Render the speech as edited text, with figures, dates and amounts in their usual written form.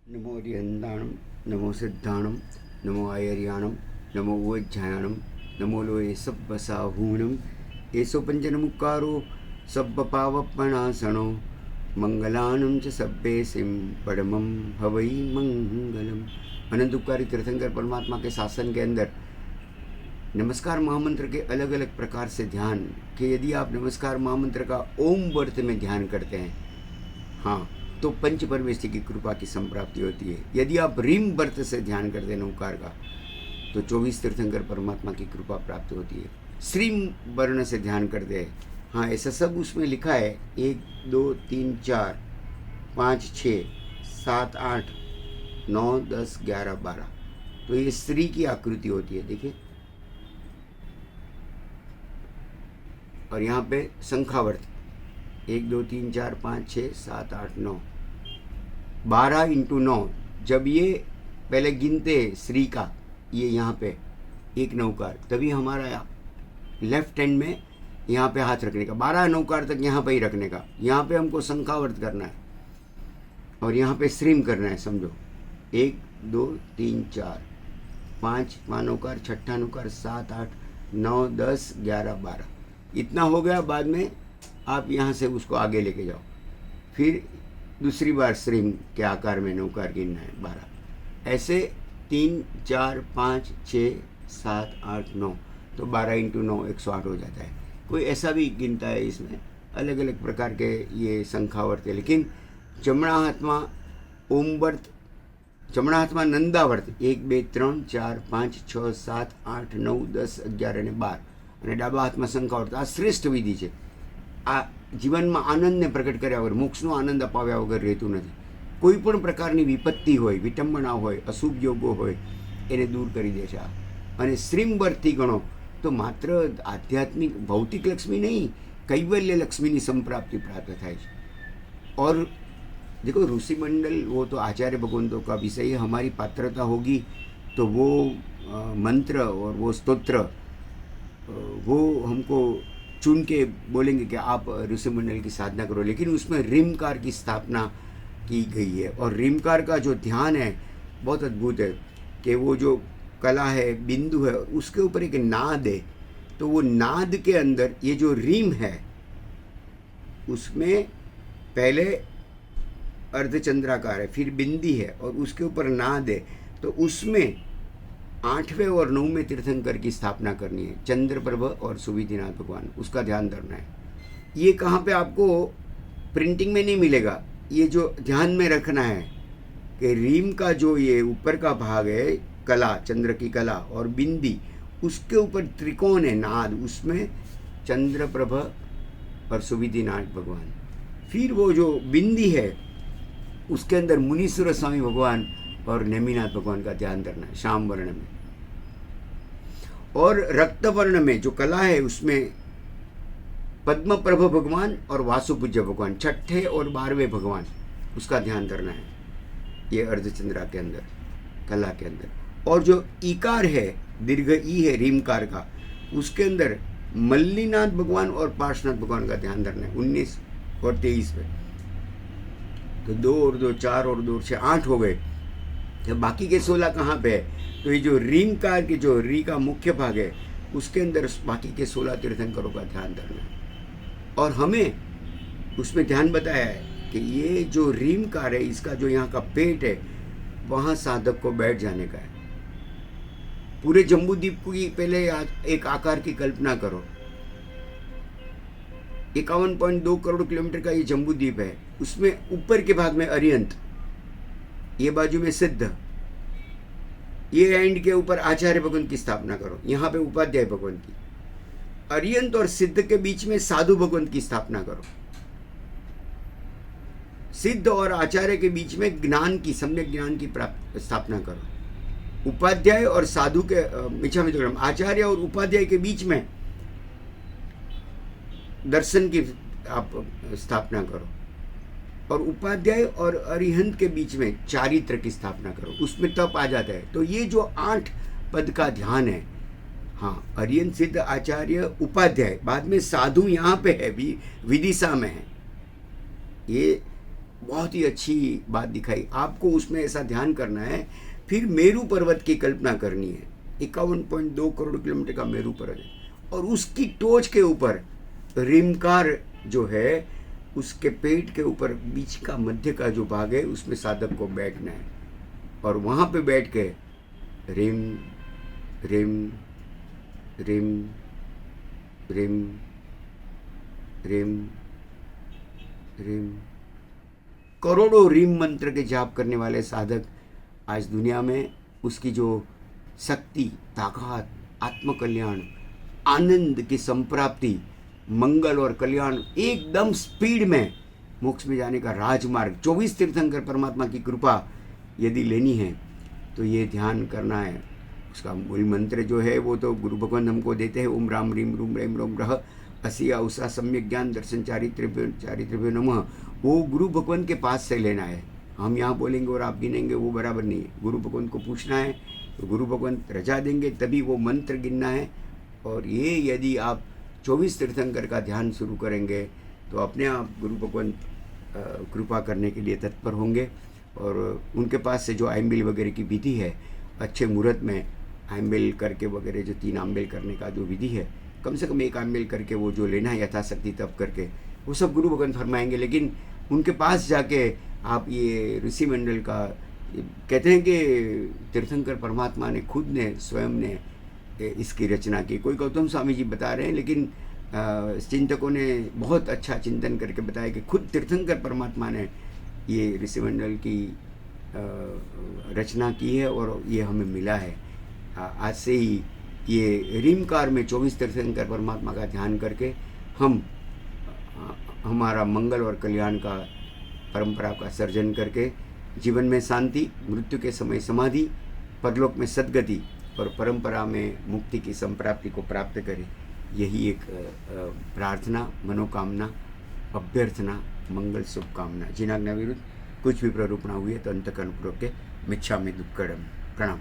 नमो रिहन्दाणं नमो सिद्धाणं नमो आयर्याणं नमो उज्जायाणं नमो लोये सब्बसाहूणं एसो पंचनमुक्कारो सब्बपावपणासणो मंगलानं च सब्बेसिं परमं हवै मंगलम। अनंत उपकारी तीर्थंकर परमात्मा के शासन के अंदर नमस्कार महामंत्र के अलग अलग प्रकार से ध्यान कि यदि आप नमस्कार महामंत्र का ओम वर्त में ध्यान करते हैं, हाँ, तो पंच परमेश्वर की कृपा की संप्राप्ति होती है। यदि आप रीम वर्त से ध्यान करते हैं नौकार का, तो 24 तीर्थंकर परमात्मा की कृपा प्राप्त होती है। श्रीम वर्ण से ध्यान करते हैं, हाँ, ऐसा सब उसमें लिखा है। 1 2 3 4 5 6 7 8 9 10 11 12, तो ये श्री की आकृति होती है, देखिए। और यहाँ पे संख्यावर्त 1 2 3 4 5 6 7 8 9 12 इंटू 9। जब ये पहले गिनते श्री का, ये यहाँ पे एक नौकार, तभी हमारा लेफ्ट हैंड में यहाँ पे हाथ रखने का, 12 नौकार तक यहाँ पे ही रखने का। यहाँ पे हमको संख्यावर्त करना है और यहाँ पे श्रीम करना है, समझो। 1 2 3 4 5 नौकार, छठा नौकार, 7 8 9 10 11 12, इतना हो गया। बाद में आप यहाँ से उसको आगे लेके जाओ, फिर दूसरी बार श्रीम के आकार में नौकार गिनना है, 12। ऐसे 3 4 5 6 7 8 9, तो 12 इंटू 9 108 हो जाता है। कोई ऐसा भी गिनता है, इसमें अलग अलग प्रकार के ये संख्यावर्त है। लेकिन जमणाहात्मा ओमवर्त, जमणाहात्मा नंदावर्त 1 2 3 4 5 6 7 8 9 10 11 અને 12, અને ડાબા હાથમાં સંખ્યાવર્ત। આ શ્રેષ્ઠ વિધિ છે। આ જીવનમાં આનંદને પ્રગટ કર્યા વગર, મોક્ષનો આનંદ અપાવ્યા વગર રહેતું નથી। કોઈ પણ પ્રકારની વિપત્તિ હોય, વિટંબણા હોય, અશુભ યોગો હોય, એને દૂર કરી દે છે આ। અને શ્રીમવર્તથી ગણો તો માત્ર આધ્યાત્મિક ભૌતિક લક્ષ્મી નહીં, કૈવલ્ય લક્ષ્મીની સંપ્રાપ્તિ પ્રાપ્ત થાય છે। और देखो, ऋषि मंडल वो तो आचार्य भगवंतों का विषय है। हमारी पात्रता होगी तो वो मंत्र और वो स्तोत्र वो हमको चुन के बोलेंगे कि आप ऋषि मंडल की साधना करो। लेकिन उसमें रीमकार की स्थापना की गई है, और रीमकार का जो ध्यान है बहुत अद्भुत है कि वो जो कला है, बिंदु है, उसके ऊपर एक नाद है। तो वो नाद के अंदर ये जो रीम है, उसमें पहले अर्धचंद्राकार है, फिर बिंदी है, और उसके ऊपर नाद है। तो उसमें 8वें और 9वें तीर्थंकर की स्थापना करनी है, चंद्रप्रभ और सुविधिनाथ भगवान, उसका ध्यान धरना है। ये कहाँ पे आपको प्रिंटिंग में नहीं मिलेगा, ये जो ध्यान में रखना है कि रीम का जो ये ऊपर का भाग है, कला, चंद्र की कला, और बिंदी, उसके ऊपर त्रिकोण है, नाद, उसमें चंद्रप्रभ और सुविधिनाथ भगवान। फिर वो जो बिंदी है, उसके अंदर मुनीश्वर स्वामी भगवान और नेमिनाथ भगवान का ध्यान धरना है, श्याम वर्ण में। और रक्त वर्ण में जो कला है, उसमें पद्म प्रभ भगवान और वासुपूज्य भगवान, छठे और 12वें भगवान, उसका ध्यान धरना है ये अर्धचंद्रा के अंदर, कला के अंदर। और जो ईकार है, दीर्घ ई है रीमकार का, उसके अंदर मल्लीनाथ भगवान और पार्श्वनाथ भगवान का ध्यान धरना है, 19 और 23 में। तो 2 और 2 4 और 2 6 8 हो गए। तो बाकी के 16 कहाँ पे है? तो ये जो रीमकार के जो री का मुख्य भाग है, उसके अंदर बाकी के 16 तीर्थंकरों का ध्यान धरना है। और हमें उसमें ध्यान बताया है कि ये जो रीमकार है, इसका जो यहाँ का पेट है, वहाँ साधक को बैठ जाने का है। पूरे जम्बूद्वीप की पहले एक आकार की कल्पना करो। 51.2 करोड़ किलोमीटर का ये जम्बूद्वीप है। उसमें ऊपर के भाग में अरिहंत, ये बाजू में सिद्ध, ये एंड के ऊपर आचार्य भगवान की स्थापना करो, यहाँ पे उपाध्याय भगवान की। अरिहंत और सिद्ध के बीच में साधु भगवान की स्थापना करो। सिद्ध और आचार्य के बीच में ज्ञान की, सम्यक ज्ञान की स्थापना करो। उपाध्याय और साधु के आचार्य और उपाध्याय के बीच में दर्शन की आप स्थापना करो। और उपाध्याय और अरिहंत के बीच में चारित्र की स्थापना करो, उसमें तप आ जाता है। तो ये जो 8 पद का ध्यान है, हाँ, अरिहंत, सिद्ध, आचार्य, उपाध्याय, बाद में साधु यहाँ पे है, विदिशा में है। ये बहुत ही अच्छी बात दिखाई। आपको उसमें ऐसा ध्यान करना है। फिर मेरू पर्वत की कल्पना करनी है। 51.2 करोड़ किलोमीटर का मेरू पर्वत है और उसकी टोच के ऊपर रिमकार जो है, उसके पेट के ऊपर बीच का मध्य का जो भाग है उसमें साधक को बैठना है और वहाँ पे बैठ के रिम रिम रिम रिम रिम रिम, करोड़ों रिम मंत्र के जाप करने वाले साधक आज दुनिया में उसकी जो शक्ति, ताकत, आत्मकल्याण, आनंद की संप्राप्ति, मंगल और कल्याण, एकदम स्पीड में मोक्ष में जाने का राजमार्ग, 24 तीर्थंकर परमात्मा की कृपा यदि लेनी है तो ये ध्यान करना है। उसका मूल मंत्र जो है वो तो गुरु भगवान हमको देते हैं, ओम राम रीम रूम रेम रोम रह असिया उषा सम्यक ज्ञान दर्शन चारित्र्य नमः। वो गुरु भगवान के पास से लेना है। हम यहाँ बोलेंगे और आप गिनेंगे, वो बराबर नहीं है। गुरु भगवान को पूछना है तो गुरु भगवान रजा देंगे, तभी वो मंत्र गिनना है। और ये यदि आप 24 तीर्थंकर का ध्यान शुरू करेंगे तो अपने आप गुरु भगवान कृपा करने के लिए तत्पर होंगे। और उनके पास से जो आइम्बिल वगैरह की विधि है, अच्छे मुहूर्त में आइम्बिल करके वगैरह जो 3 आइम्बिल करने का जो विधि है, कम से कम 1 आइम्बिल करके वो जो लेना है यथाशक्ति तब करके, वो सब गुरु भगवान फरमाएंगे। लेकिन उनके पास जाके आप ये ऋषि मंडल का, कहते हैं कि तीर्थंकर परमात्मा ने खुद ने स्वयं ने इसकी रचना की। कोई गौतम स्वामी जी बता रहे हैं, लेकिन चिंतकों ने बहुत अच्छा चिंतन करके बताया कि खुद तीर्थंकर परमात्मा ने ये ऋषि मंडल की रचना की है और ये हमें मिला है। आज से ही ये रीमकार में 24 तीर्थंकर परमात्मा का ध्यान करके हम हमारा मंगल और कल्याण का परंपरा का सर्जन करके जीवन में शांति, मृत्यु के समय समाधि, परलोक में सद्गति और परंपरा में मुक्ति की संप्राप्ति को प्राप्त करें। यही एक प्रार्थना, मनोकामना, अभ्यर्थना, मंगल शुभकामना। जिनाज्ञा विरुद्ध कुछ भी प्ररूप ना हुए तो अंतकरण पूर्वक के मिच्छामि दुक्कडम। प्रणाम।